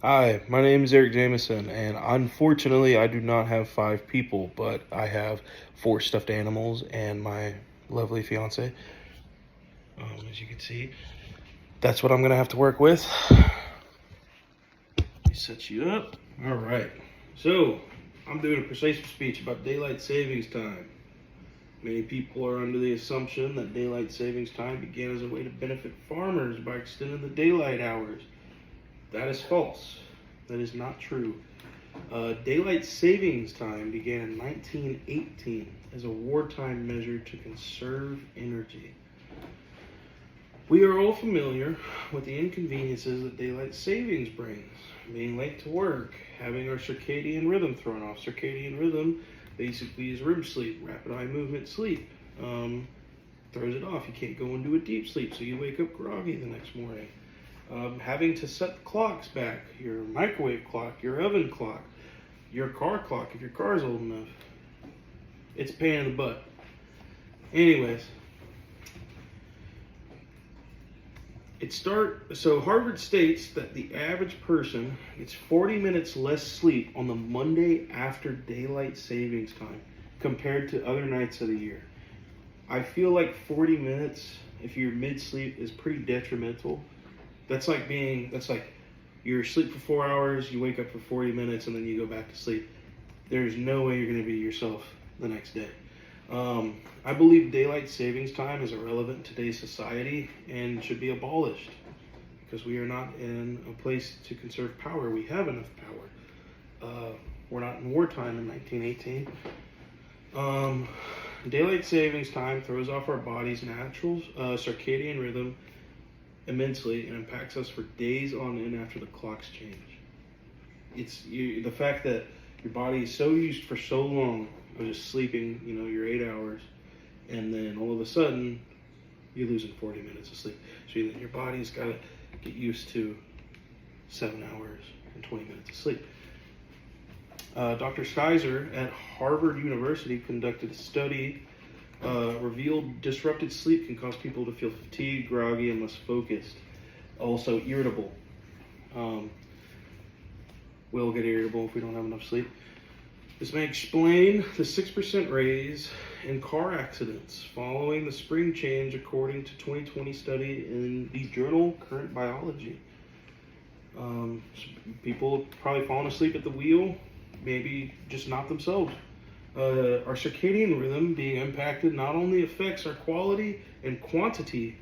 Hi, my name is Eric Jameson, and unfortunately, I do not have 5 people, but I have 4 stuffed animals and my lovely fiance. As you can see, that's what I'm gonna have to work with. Let me set you up. All right. So, I'm doing a persuasive speech about daylight savings time. Many people are under the assumption that daylight savings time began as a way to benefit farmers by extending the daylight hours. That is false. That is not true. Daylight savings time began in 1918 as a wartime measure to conserve energy. We are all familiar with the inconveniences that daylight savings brings. Being late to work, having our circadian rhythm thrown off. Circadian rhythm basically is REM sleep, rapid eye movement sleep. Throws it off. You can't go into a deep sleep, so you wake up groggy the next morning. Having to set the clocks back, your microwave clock, your oven clock, your car clock, if your car is old enough. It's a pain in the butt. Anyways, so Harvard states that the average person gets 40 minutes less sleep on the Monday after daylight savings time compared to other nights of the year. I feel like 40 minutes, if you're mid-sleep, is pretty detrimental. That's like you're asleep for 4 hours, you wake up for 40 minutes, and then you go back to sleep. There's no way you're going to be yourself the next day. I believe daylight savings time is irrelevant in today's society and should be abolished because we are not in a place to conserve power. We have enough power. We're not in wartime in 1918. Daylight savings time throws off our body's natural circadian rhythm immensely and impacts us for days on end after the clocks change. The fact that your body is so used for so long of just sleeping, your 8 hours, and then all of a sudden you're losing 40 minutes of sleep. So your body's got to get used to 7 hours and 20 minutes of sleep. Dr. Scheiser at Harvard University conducted a study revealed disrupted sleep can cause people to feel fatigued, groggy, and less focused. Also irritable. We'll get irritable if we don't have enough sleep. This may explain the 6% raise in car accidents following the spring change, according to 2020 study in the journal Current Biology. People probably falling asleep at the wheel, maybe just not themselves. Our circadian rhythm being impacted not only affects our quality and quantity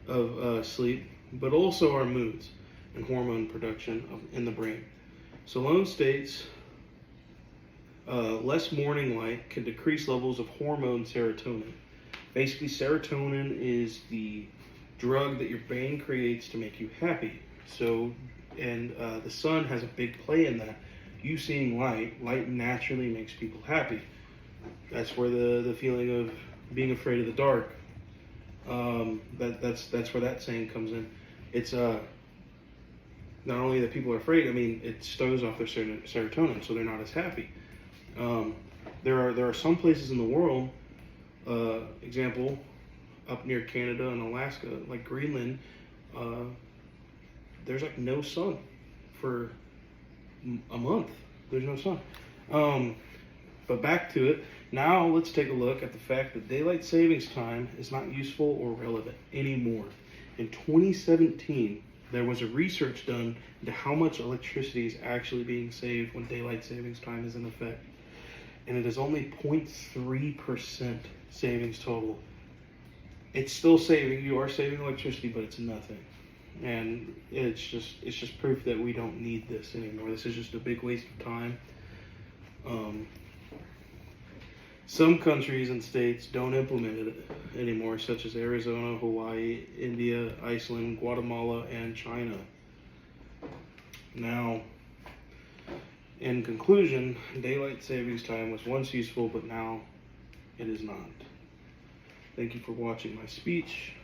of sleep, but also our moods and hormone production in the brain. Salone states less morning light can decrease levels of hormone serotonin. Basically, serotonin is the drug that your brain creates to make you happy. The sun has a big play in that. You seeing light naturally makes people happy. That's where the feeling of being afraid of the dark. That's where that saying comes in. It's not only that people are afraid. I mean, it stows off their serotonin, so they're not as happy. There are some places in the world, example, up near Canada and Alaska, like Greenland, there's like no sun for a month. There's no sun. But back to it. Now let's take a look at the fact that daylight savings time is not useful or relevant anymore. In 2017, there was a research done into how much electricity is actually being saved when daylight savings time is in effect. And it is only 0.3% savings total. It's still saving. You are saving electricity, but it's nothing. And it's just proof that we don't need this anymore. This is just a big waste of time. Some countries and states don't implement it anymore, such as Arizona, Hawaii, India, Iceland, Guatemala, and China. Now, in conclusion, daylight savings time was once useful, but now it is not. Thank you for watching my speech.